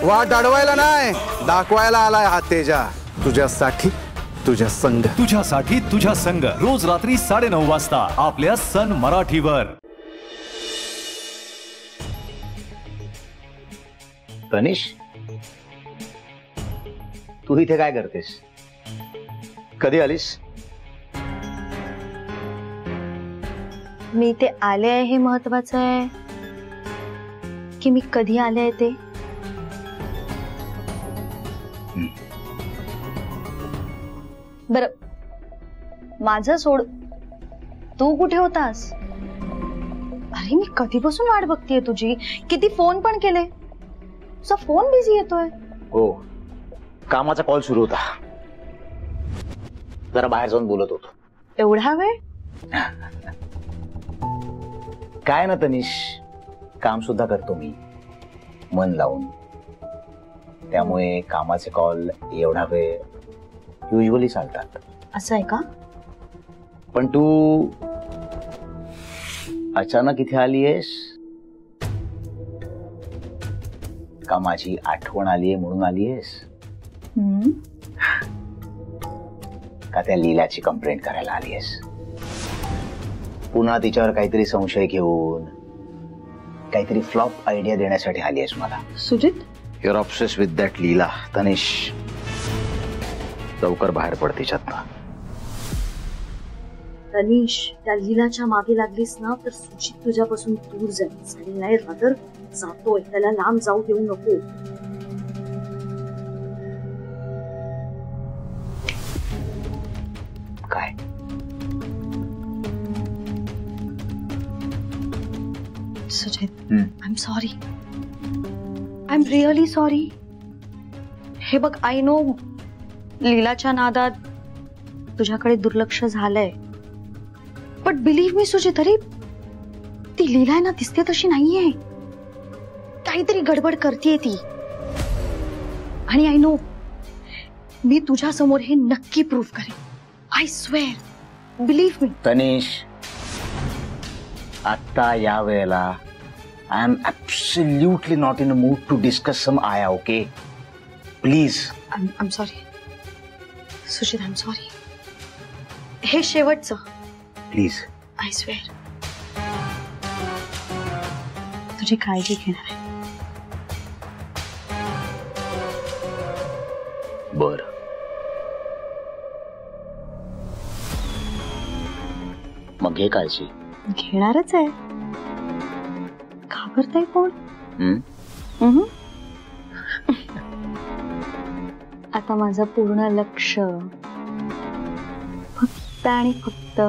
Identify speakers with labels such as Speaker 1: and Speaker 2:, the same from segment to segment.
Speaker 1: वाट अडवायला नाही, दाखवायला आलाय हा तेजा. तुझ्यासाठी तुझ्या संग.
Speaker 2: तुझ्यासाठी तुझ्या संग रोज रात्री 9:30 वाजता आपल्या सन मराठीवर.
Speaker 3: तनिष, तू इथे काय करतेस? कधी आलीस?
Speaker 4: मी ते आले आहे हे महत्वाचं आहे की मी कधी आले आहे ते? बर, माझं सोड, तू कुठे होतास? अरे मी कधीपासून वाट बघतीये तुझी, किती फोन पण केले, तुझा फोन बिझी येतोय.
Speaker 3: हो, कामाचा कॉल सुरू होता, जरा बाहेर जाऊन बोलत होतो.
Speaker 4: एवढा वेळ?
Speaker 3: काय ना तनिष, काम सुद्धा करतो मी मन लावून, त्यामुळे कामाचे कॉल एवढा वेळ युजली चालतात.
Speaker 4: असं आहे का?
Speaker 3: पण तू अचानक इथे आलीयस का? माझी आठवण आलीये म्हणून आलीयस का त्या लीलाची कंप्लेंट करायला आलीयस? पुन्हा तिच्यावर काहीतरी संशय घेऊन काहीतरी फ्लॉप आयडिया देण्यासाठी आलीयस मला?
Speaker 4: Sujit,
Speaker 3: you are obsessed with that Leela. Tanish, लवकर बाहेर पड तिच्यातनं.
Speaker 4: तनिष, त्या लीलाच्या मागे लागलीस ना तर सुजित तुझ्यापासून दूर जाईल. आणि नाही रादर जातोय, त्याला लांब जाऊ देऊ नको.
Speaker 3: काय?
Speaker 4: Sujit, I am sorry, I am really sorry. हे बघ, आय नो लीलाच्या नादात तुझ्याकडे दुर्लक्ष झालंय, बट बिलीव्ह मी सुजित, अरे ती लीला आहे ना, दिसते तशी नाहीये, काहीतरी गडबड करतेय ती. आणि आय नो, मी तुझ्या समोर हे नक्की प्रूव्ह करेन. I swear, believe me.
Speaker 3: Tanish, आता या वेळेला I am absolutely not in a mood to discuss some आया. Okay, please.
Speaker 4: I am sorry Sujit, I am sorry. हे शेवटचं,
Speaker 3: प्लीज.
Speaker 4: I swear. तुझी काळजी घेणार आहे.
Speaker 3: बर. मग घे काळजी.
Speaker 4: घेणारच आहे. घाबरताय कोण? आता माझं पूर्ण लक्ष फक्त आणि फक्त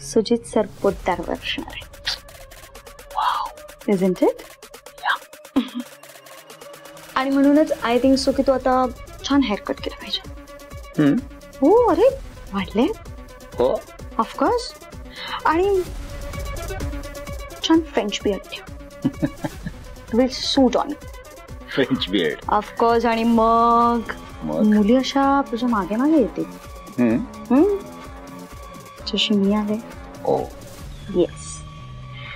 Speaker 4: सुजित सरपोतदारवर असणार आहे. Isn't it? आणि म्हणूनच आय थिंक सो की तू आता छान हेअरकट केला पाहिजे. हो, अरे वाढले.
Speaker 3: हो,
Speaker 4: ऑफकोर्स. आणि छान फ्रेंच बियर्ड ठेव. Will suit on
Speaker 3: French beard.
Speaker 4: Of course. आणि मग मुली अशा तुझ्या मागे मागे येतील, जशी मी आले.
Speaker 3: ओ
Speaker 4: येस.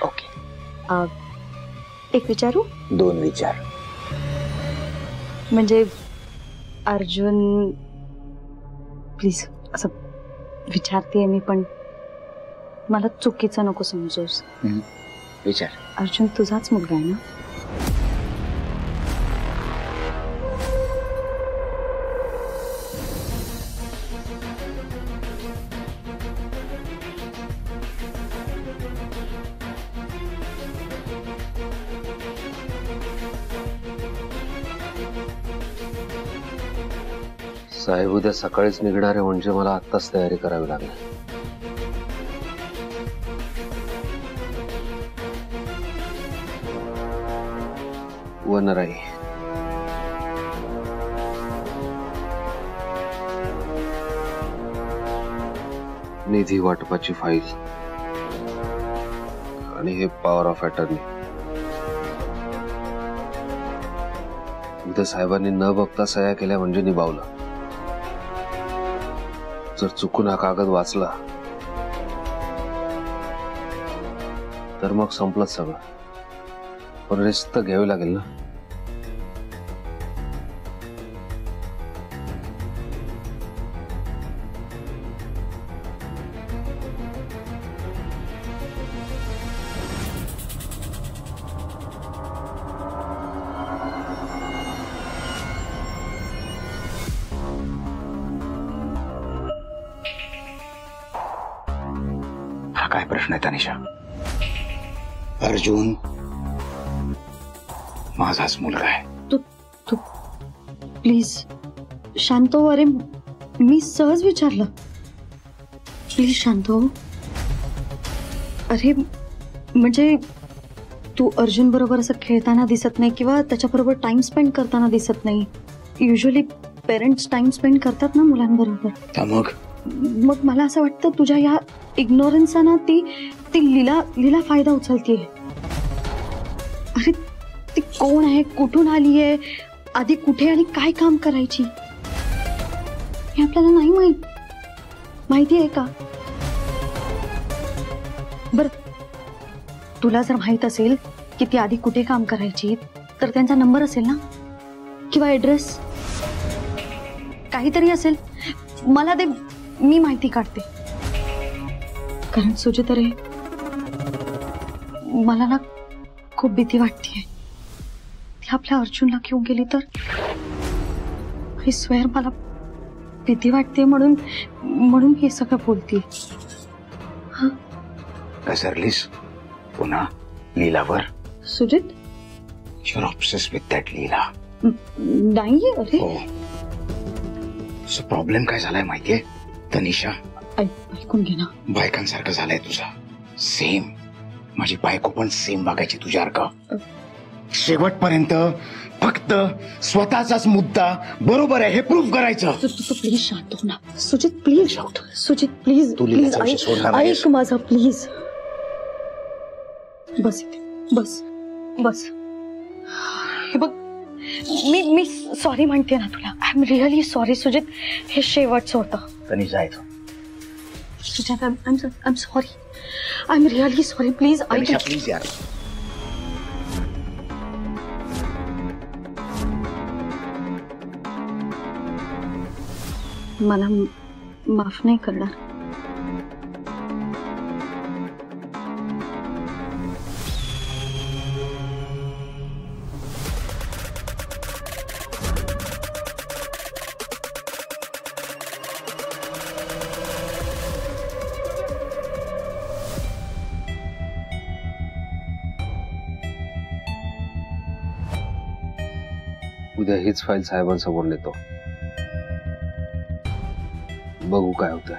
Speaker 3: ओके.
Speaker 4: एक विचारू?
Speaker 3: 2 विचार.
Speaker 4: म्हणजे अर्जुन, प्लीज, असं विचारतेय मी, पण मला चुकीचं नको समजूस.
Speaker 3: विचार.
Speaker 4: अर्जुन तुझाच मुलगा आहे ना?
Speaker 5: साहेब उद्या सकाळीच निघणार आहे, म्हणजे मला आत्ताच तयारी करावी लागेल. वनराई, निधी वाटपाची फाईल आणि हे पॉवर ऑफ अटर्नी. उद्या साहेबांनी न बघता सह्या केल्या म्हणजे निभावलं. जर चुकून हा कागद वाचला तर मग संपलंच सगळं. पण रिस्क तर घ्यावी लागेल ना.
Speaker 3: काय प्रश्न आहे तनिषा? अर्जुन माझाच मुलगा आहे.
Speaker 4: तू प्लीज शांत हो. अरे मी सहज विचारलं. प्लीज शांत हो. अरे म्हणजे तू अर्जुन बरोबर असं खेळताना दिसत नाही किंवा त्याच्याबरोबर टाइम स्पेंड करताना दिसत नाही. युजली पेरेंट्स टाइम स्पेंड करतात ना मुलांबरोबर. मग मला असं वाटतं तुझ्या या इग्नोरन्सना ती लीला फायदा उचलतीये. अरे ती कोण आहे, कुठून आली आहे, आधी कुठे आणि काय काम करायची हे आपल्याला नाही माहिती आहे का? बरं तुला जर माहित असेल की ती आधी कुठे काम करायची तर त्यांचा नंबर असेल ना किंवा ऍड्रेस काहीतरी असेल. मला दे, मी माहिती काढते. कारण सुजित रे मला ना खूप भीती वाटतेय. ती आपल्या अर्जुनला घेऊन गेली तर. आय स्वेअर मला भीती वाटते म्हणून हे सगळं बोलते.
Speaker 3: घसरलीस पुन्हा लीलावर?
Speaker 4: Sujit
Speaker 3: You're obsessed with that लीला.
Speaker 4: नाही. अरे
Speaker 3: प्रॉब्लेम काय झालाय माहितीये तनिषा?
Speaker 4: ऐकून घे ना.
Speaker 3: बायकांसारखं झालंय तुझा. सेम. माझी बायको पण सेम वागायची तुझ्यासारखं. शेवटपर्यंत फक्त स्वतःचाच मुद्दा बरोबर आहे हे प्रूव्ह करायचं.
Speaker 4: तू प्लीज शांत हो ना. सुजित प्लीज. सुजित प्लीज ऐक माझा प्लीज. बस इथे बस. हे बघ मी सॉरी म्हणते ना तुला. I am really sorry Sujit. हे शेवटचं होतं.
Speaker 3: तनिषा आहे
Speaker 4: Sujit I am sorry. I am really sorry. Please ऐक.
Speaker 3: प्लीज यार.
Speaker 4: मला माफ नाही करणार.
Speaker 5: उद्या हीच फाईल साहेबांसमोर नेतो. बघू काय होतंय.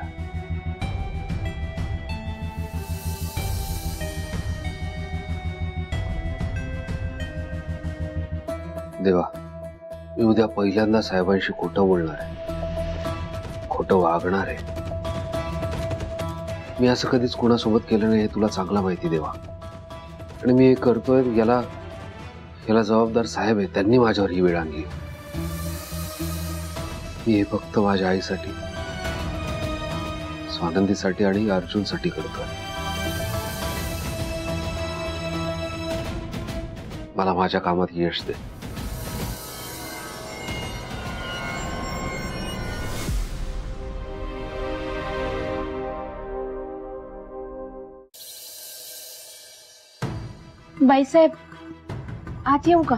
Speaker 5: देवा, मी उद्या पहिल्यांदा साहेबांशी खोटं बोलणार आहे, खोटं वागणार आहे. मी असं कधीच कोणासोबत केलं नाही हे तुला चांगलं माहिती देवा. आणि मी हे करतोय याला जबाबदार साहेब आहे. त्यांनी माझ्यावर ही वेळ आणली. मी हे फक्त माझ्या आईसाठी, स्वानंदीसाठी आणि अर्जुनसाठी करतोय. मला माझ्या कामात यश दे.
Speaker 6: बाईसाहेब आत येऊ का?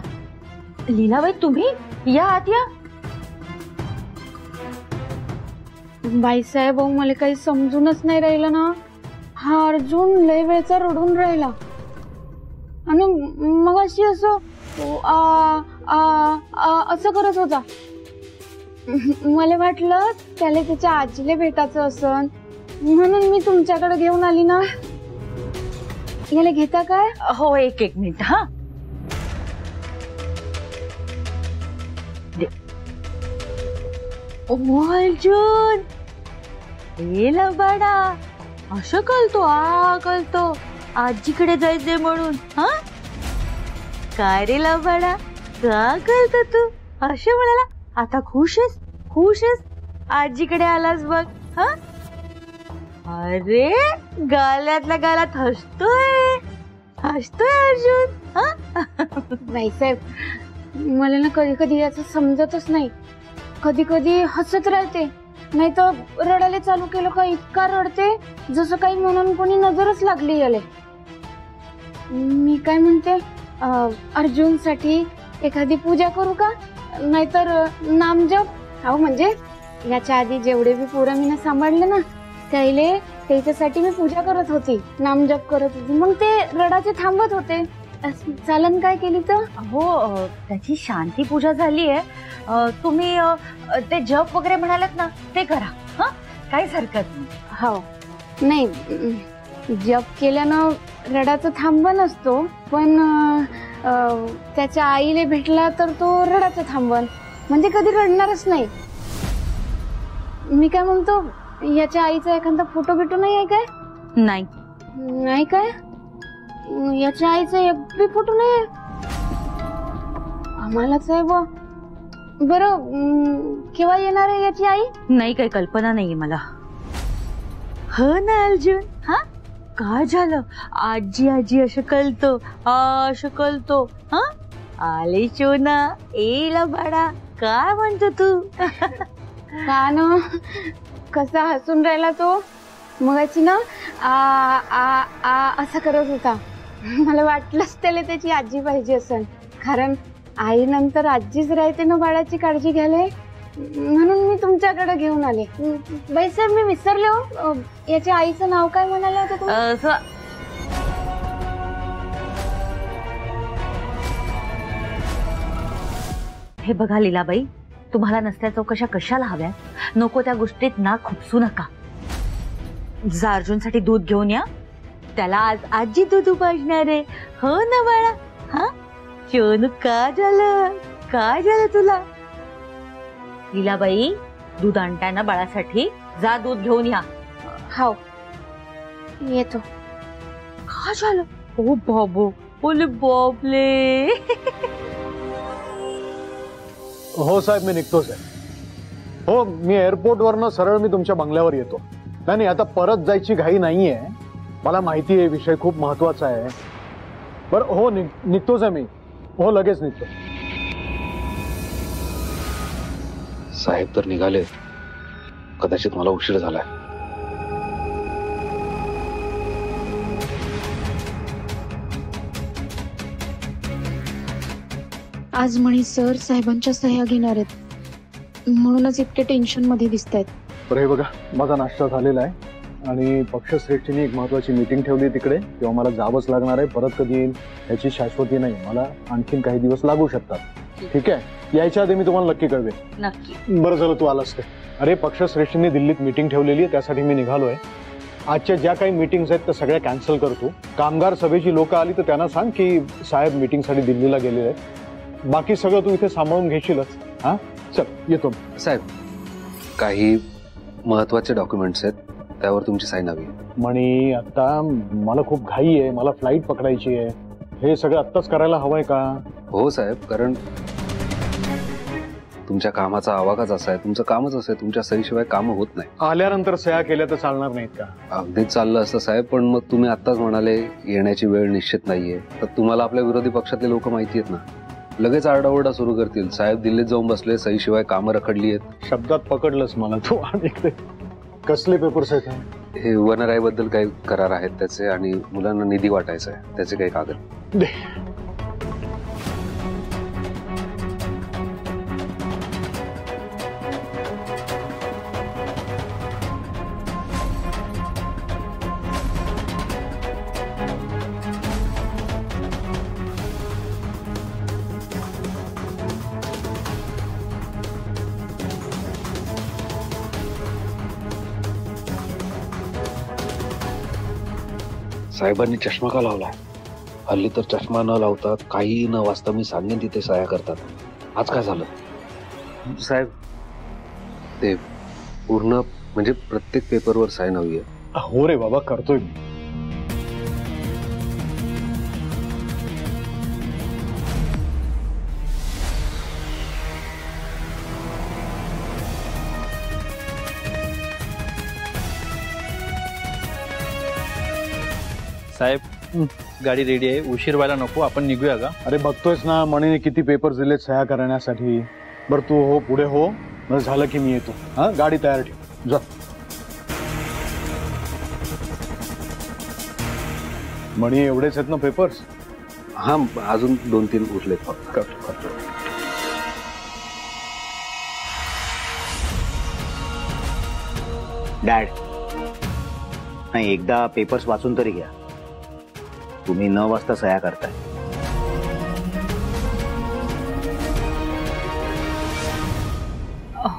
Speaker 6: लीलाबाई तुम्ही या, आत या. बाईसाहेब मला काही समजूनच नाही राहिलं ना. हा अर्जुन लय वेळचा रडून राहिला आणि मग अशी असं असं करत होता. मला वाटलं त्याला त्याच्या आजीला भेटायचं असन म्हणून मी तुमच्याकडे घेऊन आली ना. याला घेता काय?
Speaker 7: हो, एक मिनिट. हा अर्जुन हे बाडा असं कळतो आजीकडे जायचंय म्हणून. हा काय रे लबाडा, का कळतो तू असं म्हणाला? आता खुश आहेस आजीकडे आलास बघ. हा अरे गाल्यातल्या गालात हसतोय अर्जुन. हा
Speaker 6: बाईसाहेब मला ना कधी कधी याचं समजतच नाही. कधी कधी हसत राहते, नाही तर रडायला चालू केलं का इतका रडते जसं काही म्हणून कोणी नजरच लागली याले. मी काय म्हणते, अर्जुन साठी एखादी पूजा करू का? नाहीतर नामजप? हो म्हणजे याच्या आधी जेवढे बी पोरं मी सांभाळले ना त्याले त्याच्यासाठी मी पूजा करत होती, नामजप करत होती. मग ते रडाचे थांबत होते. चालन काय केली तर?
Speaker 7: हो, त्याची शांती पूजा झालीये. तुम्ही ते जप वगैरे म्हणालात ना, ते करा. हा, काहीच हरकत नाही.
Speaker 6: हो, नाही, जप केल्यानं रडाचा थांब नसतो, पण त्याच्या आईला भेटला तर तो रडाचा थांबन, म्हणजे कधी रडणारच नाही. मी काय म्हणतो, याच्या आईचा एखादा फोटो बिटो नाही आहे काय?
Speaker 7: नाही.
Speaker 6: नाही काय? याच्या आईचा एक बी फोटो नाही आहे. आम्हालाच आहे बा. बरं, केव्हा येणार आहे याची आई?
Speaker 7: नाही, काही कल्पना नाहीये मला. हो ना अर्जुन, हा काय झालं? आजी आजी असं कळतो, असं कळतो. हा, आले चोना एला बाळा, काय म्हणतो तू?
Speaker 6: का ना, कसा हसून राहिला तो मगाची ना, आ आ आ असं करत होता. मला वाटलंच त्याला त्याची आजी पाहिजे असेल, कारण आई नंतर आजीच राहते ना बाळाची काळजी घ्यायला, म्हणून मी तुमच्याकडे घेऊन आले. बाई साहेब, मी विसरले हो, याच्या आईचं नाव काय म्हणाले होते तुम्ही?
Speaker 7: हे बघा लीलाबाई, तुम्हाला नसल्या चौकशा कशाला हव्यात? नको त्या गोष्टीत ना खुपसू नका. जा अर्जुनसाठी दूध घेऊन या, त्याला आज आजी दूध पाजणार आहे. हो ना बाळा? हा, चोनू, काय झालं? काय झालं तुला? लीलाबाई, दूध आणताय ना बाळासाठी? जा दूध घेऊन या.
Speaker 6: हाव, येतो.
Speaker 7: काय झालं? ओ बाबू, ओले बाबले.
Speaker 8: हो साहेब, मी निघतो साहेब. हो, मी एअरपोर्टवरनं सरळ मी तुमच्या बंगल्यावर येतो. नाही, आता परत जायची घाई नाहीये. मला माहिती आहे विषय खूप महत्वाचा आहे. बरं, हो, निघतोच आहे मी. हो, लगेच निघतो.
Speaker 5: साहेब तर निघाले, कदाचित मला उशीर झालाय.
Speaker 6: आज म्हणे सर साहेबांच्या सह्या घेणार आहेत, म्हणूनच इतके टेन्शन मध्ये दिसत आहेत.
Speaker 8: बरं, हे बघा, माझा नाश्ता झालेला आहे आणि पक्षश्रेष्ठीने एक महत्वाची मीटिंग ठेवली तिकडे, तेव्हा मला जावंच लागणार आहे. परत कधी येईल याची शाश्वती नाही, मला आणखीन काही दिवस लागू शकतात. ठीक आहे, यायच्या आधी मी तुम्हाला नक्की कळवेन.
Speaker 7: नक्की.
Speaker 8: बरं झालं तू आलास ते. अरे, पक्षश्रेष्ठींनी दिल्लीत मीटिंग ठेवलेली आहे, त्यासाठी मी निघालोय. आजच्या ज्या काही मीटिंग्स आहेत त्या सगळ्या कॅन्सल करतो. कामगार सभेची लोक आली तर त्यांना सांग की साहेब मीटिंगसाठी दिल्लीला गेलेले आहेत. बाकी सगळं तू इथे सांभाळून घेशीलच. हा, चल, येतो.
Speaker 5: साहेब, काही महत्वाचे डॉक्युमेंट्स आहेत, त्यावर तुमची साईन हवी.
Speaker 8: म्हणी आता मला खूप घाई आहे, मला फ्लाईट पकडायची आहे. हे सगळं आत्ताच करायला हवंय का?
Speaker 5: हो साहेब, कारण तुमच्या कामाचा आवाकाच असा आहे, तुमचं कामच असं आहे, तुमच्या सहीशिवाय कामं होत नाही.
Speaker 8: आल्यानंतर सह्या केल्या तर चालणार नाहीत का?
Speaker 5: अगदीच चाललं असतं साहेब, पण मग तुम्ही आत्ताच म्हणाले येण्याची वेळ निश्चित नाहीये, तर तुम्हाला आपल्या विरोधी पक्षातले लोक माहिती आहेत ना, लगेच आरडाओरडा सुरू करतील. साहेब दिल्लीत जाऊन बसले, सहीशिवाय कामं रखडली आहेत.
Speaker 8: शब्दात पकडलंच मला तू. आणि कसले पेपर्स आहेत?
Speaker 5: हे वनराईबद्दल काही करार आहेत त्याचे, आणि मुलांना निधी वाटायचा आहे त्याचे काही कागद
Speaker 8: दे.
Speaker 5: साहेबांनी चष्मा का लावलाय? हल्ली तर चष्मा न लावता, काही न वाचता मी सांगेन तिथे सह्या करतात. आज काय झालं साहेब? ते पूर्ण म्हणजे प्रत्येक पेपरवर साईन हवी आहे.
Speaker 8: हो रे बाबा, करतोय मी.
Speaker 9: साहेब, गाडी रेडी आहे, उशीर व्हायला नको, आपण निघूया का?
Speaker 8: अरे बघतोयस ना, मणीने किती पेपर दिलेत सह्या करण्यासाठी. बरं तू हो, पुढे हो, मग झालं की मी येतो. हा, गाडी तयार ठेव, जा. मणी एवढेच आहेत ना पेपर्स?
Speaker 5: हा, अजून 2-3 उरलेत फक्त.
Speaker 8: करतो.
Speaker 3: डॅड, नाही, एकदा पेपर्स वाचून तरी घ्या. तुम्ही 9 वाजता सह्या करताय.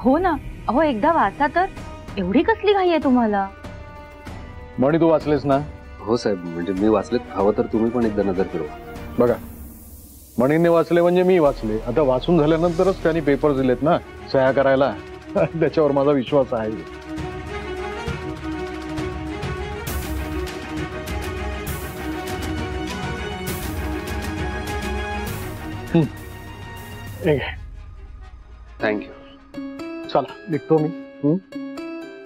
Speaker 7: हो ना. अहो एकदा वाचा तर. एवढी कसली घाई आहे तुम्हाला?
Speaker 8: म्हणी तू वाचलेस ना?
Speaker 5: हो साहेब, म्हणजे मी वाचलेत. हवं तर तुम्ही पण एकदा नजर फिरवा.
Speaker 8: बघा, मणीने वाचले म्हणजे मी वाचले. आता वाचून झाल्यानंतरच त्यांनी पेपर दिलेत ना सह्या करायला. त्याच्यावर माझा विश्वास आहे.
Speaker 5: थँक्यू.
Speaker 8: चला निघतो मी.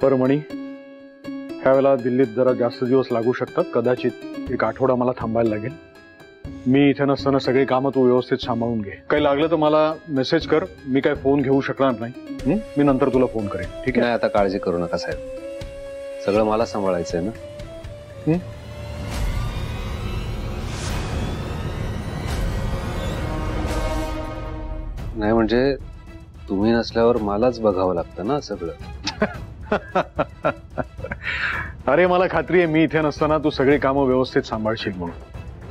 Speaker 8: बरं मणी, ह्यावेळेला दिल्लीत जरा जास्त दिवस लागू शकतात. कदाचित 1 आठवडा मला थांबायला लागेल. मी इथे नसताना सगळी कामं तू व्यवस्थित सांभाळून घे. काही लागलं तर मला मेसेज कर. मी काय फोन घेऊ शकणार नाही. मी नंतर तुला फोन करेन. ठीक आहे?
Speaker 5: नाही, आता काळजी करू नका साहेब. सगळं मला सांभाळायचंय ना. नाही म्हणजे तुम्ही नसल्यावर मलाच बघावं लागतं ना सगळं.
Speaker 8: अरे मला खात्री आहे मी इथे नसताना तू सगळी कामं व्यवस्थित सांभाळशील म्हणून.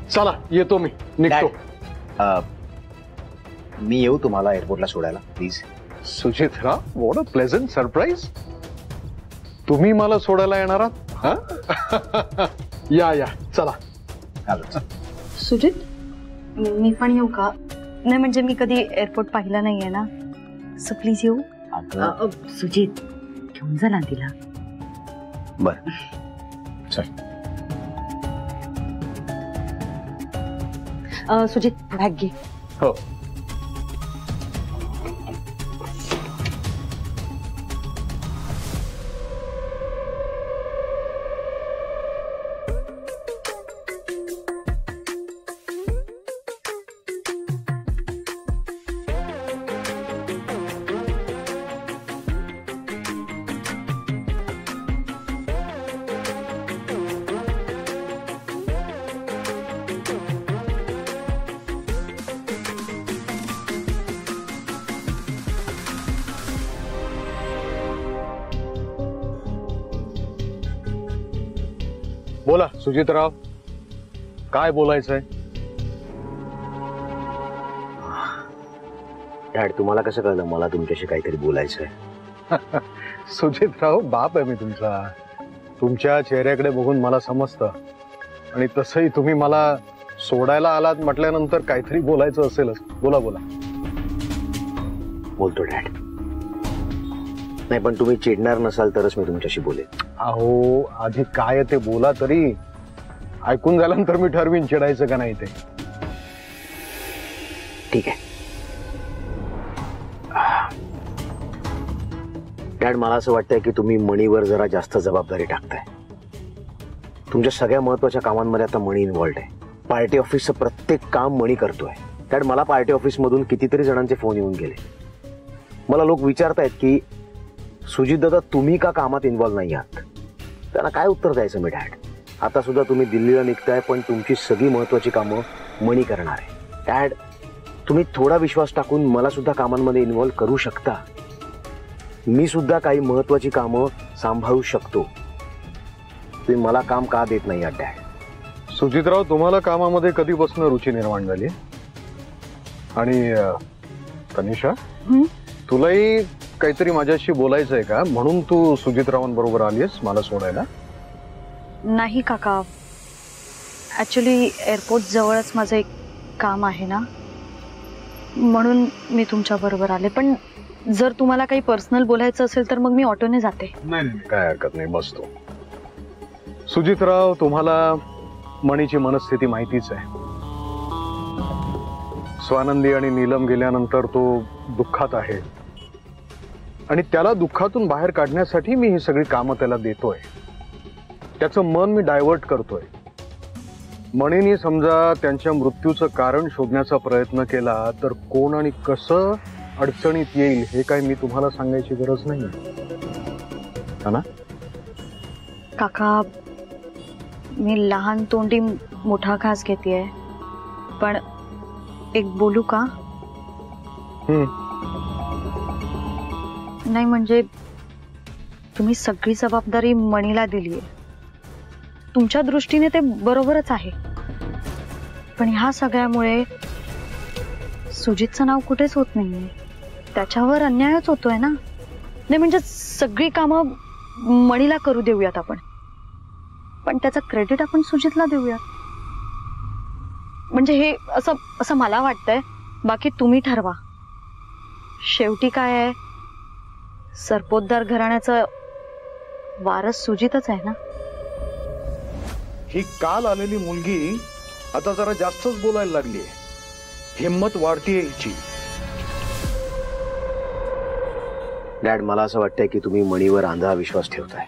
Speaker 8: चला येतो मी. निघतो.
Speaker 3: मी येऊ तुम्हाला एअरपोर्टला सोडायला please?
Speaker 8: Suchitra, what a pleasant surprise. तुम्ही मला सोडायला येणार आहात? या या चला.
Speaker 4: सुजित, मी पण येऊ का? नाही म्हणजे मी कधी एअरपोर्ट पाहिला नाहीये ना, सो प्लीज येऊ.
Speaker 7: सुजित घेऊन जा ना तिला.
Speaker 3: बर
Speaker 8: चल.
Speaker 7: सुजित बॅग घे.
Speaker 8: हो. बोला सुजितराव, काय बोलायचंय?
Speaker 3: डॅड, तुम्हाला कसं कळलं मला तुमच्याशी काहीतरी बोलायचंय?
Speaker 8: सुजितराव, बाप आहे मी तुमचा. तुमच्या चेहऱ्याकडे बघून मला समजतं. आणि तसंही तुम्ही मला सोडायला आलात म्हटल्यानंतर काहीतरी बोलायचं असेलच. बोला बोला.
Speaker 3: बोलतो डॅड. नाही पण तुम्ही चिडणार नसाल तरच मी तुमच्याशी बोलेन.
Speaker 8: अहो आधी काय ते बोला तरी. ऐकून झाल्यानंतर मी ठरवीन चिडायचं का नाही ते.
Speaker 3: ठीक आहे डॅड, मला असं वाटतंय की तुम्ही मणीवर जरा जास्त जबाबदारी टाकताय. तुमच्या सगळ्या महत्वाच्या कामांमध्ये आता मणी इन्व्हॉल्ड आहे. पार्टी ऑफिसचं प्रत्येक काम मणी करतोय. डॅड, मला पार्टी ऑफिस मधून कितीतरी जणांचे फोन येऊन गेले. मला लोक विचारतायत की सुजित दादा तुम्ही का कामात इन्व्हॉल्व नाही आहात. त्यांना काय उत्तर द्यायचं मी डॅड? आता सुद्धा तुम्ही दिल्लीला निघताय पण तुमची सगळी महत्वाची कामं मणी करणार आहे. डॅड, तुम्ही थोडा विश्वास टाकून मला सुद्धा कामांमध्ये इन्व्हॉल्व करू शकता. मी सुद्धा काही महत्वाची कामं सांभाळू शकतो. तुम्ही मला काम का देत नाही आहात डॅड?
Speaker 8: सुजितराव, तुम्हाला कामामध्ये कधीपासून रुची निर्माण झाली? आणि तनिषा, तुलाही काहीतरी माझ्याशी बोलायचंय का म्हणून तू सुजितरावांबरोबर आलीस मला सोडायला?
Speaker 4: नाही काका, ऍक्च्युली एअरपोर्ट जवळच माझं एक काम आहे ना, म्हणून मी तुमच्या बरोबर आले. पण जर तुम्हाला काही पर्सनल बोलायचं असेल तर मग मी ऑटोने जाते.
Speaker 8: नाही काय हरकत नाही, बसतो. सुजितराव, तुम्हाला मणीची मनस्थिती माहितीच आहे. स्वानंदी आणि नीलम गेल्यानंतर तो दुःखात आहे आणि त्याला दुःखातून बाहेर काढण्यासाठी मी ही सगळी कामं त्याला देतोय. त्याचं मन मी डायव्हर्ट करतोय. मणीने समजा त्यांच्या मृत्यूचं कारण शोधण्याचा प्रयत्न केला तर कोण आणि कसं अडचणीत येईल हे काय मी तुम्हाला सांगायची गरज नाही ना
Speaker 4: काका. मी लहान तोंडी मोठा घास घेतेय, पण एक बोलू का? नाही म्हणजे तुम्ही सगळी जबाबदारी मणीला दिलीये तुमच्या दृष्टीने ते बरोबरच आहे, पण ह्या सगळ्यामुळे सुजितचं नाव कुठेच होत नाहीये. त्याच्यावर अन्यायच होतोय ना. नाही म्हणजे सगळी कामं मणीला करू देऊयात आपण, पण त्याचं क्रेडिट आपण सुजितला देऊयात. म्हणजे हे असं असं मला वाटतंय. बाकी तुम्ही ठरवा. शेवटी काय आहे, सरपोतदार घराण्याचं वारस सुजितच आहे ना.
Speaker 10: ही काल आलेली मुलगी आता जरा जास्तच बोलायला लागली. हिम्मत वाढतीये हिची.
Speaker 3: डॅड, मला असं वाटतंय की तुम्ही मणीवर आंधळा विश्वास ठेवताय.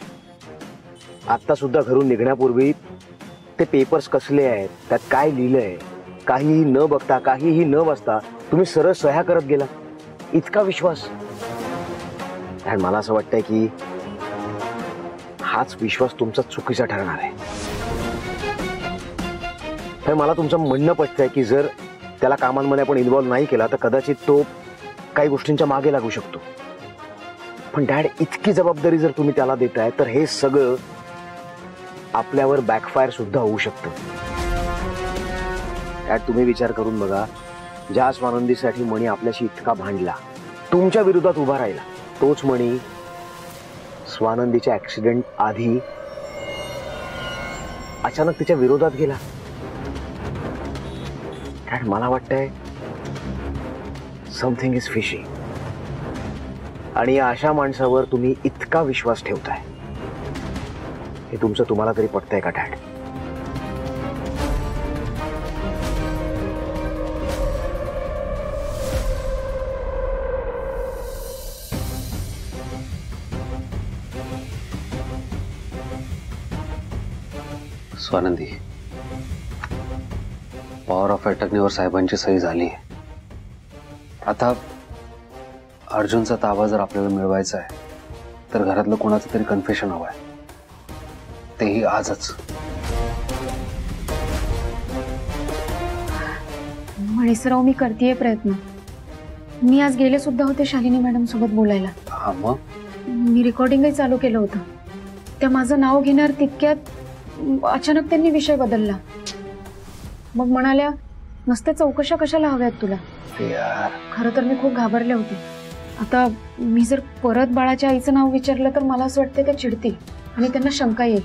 Speaker 3: आता सुद्धा घरून निघण्यापूर्वी ते पेपर्स कसले आहेत, त्यात काय लिहिलंय, काहीही न बघता काहीही न वाचता तुम्ही सरळ सह्या करत गेला. इतका विश्वास. डॅड, मला असं वाटतंय की हाच विश्वास तुमचा चुकीचा ठरणार आहे. तर मला तुमचं म्हणणं पटतंय की जर त्याला कामांमध्ये आपण इन्व्हॉल्व नाही केला तर कदाचित तो काही गोष्टींच्या मागे लागू शकतो. पण डॅड, इतकी जबाबदारी जर तुम्ही त्याला देताय तर हे सगळं आपल्यावर बॅकफायर सुद्धा होऊ शकतं. डॅड, तुम्ही विचार करून बघा. ज्या स्वानंदीसाठी मणी आपल्याशी इतका भांडला, तुमच्या विरोधात उभा राहिला, तोच मणी स्वानंदीच्या ऍक्सिडेंट आधी अचानक तिच्या विरोधात गेला. डॅड, मला वाटतंय समथिंग इज फिशी. आणि या अशा माणसावर तुम्ही इतका विश्वास ठेवताय, हे तुमचं तुम्हाला तरी पटतंय का डॅड?
Speaker 5: स्वानंदी, पॉवर ऑफ अटर्नीवर साहेबांची सही झाली. आता अर्जुनचा ताबा जर आपल्याला मिळवायचा आहे तर घरातलं कोणाचं तरी कन्फेशन हवं आहे, तेही आजच.
Speaker 6: मणीसराव, मी करतेय प्रयत्न. मी आज गेले सुद्धा होते शालिनी मॅडम सोबत बोलायला.
Speaker 5: हा, मग
Speaker 6: मी रेकॉर्डिंगही चालू केलं होतं. त्या माझं नाव घेणार तितक्यात अचानक त्यांनी विषय बदलला. मग म्हणाल्या, नसते चौकशा कशाला हव्यात तुला. खरं तर मी खूप घाबरले होते. आता मी जर परत बाळाच्या आईचं नाव विचारलं तर मला असं वाटतंय त्या चिडतील आणि त्यांना शंका येईल.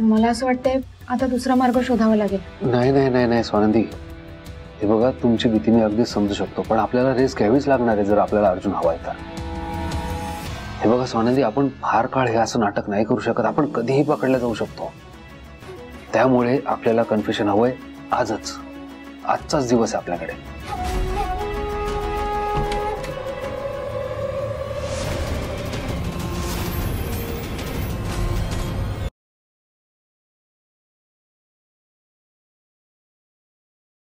Speaker 6: मला असं वाटतंय आता दुसरा मार्ग शोधावा लागेल.
Speaker 5: नाही नाही नाही नाही स्वानंदी, हे बघा, तुमची भीती मी अगदी समजू शकतो, पण आपल्याला रिस्क घ्यावीच लागणार आहे जर आपल्याला अर्जुन हवाय तर. हे बघा स्वानंदी, आपण फार काळ हे असं नाटक नाही करू शकत. आपण कधीही पकडला जाऊ शकतो. त्यामुळे आपल्याला कन्फेशन हवंय आजच. आजचाच दिवस आहे आपल्याकडे.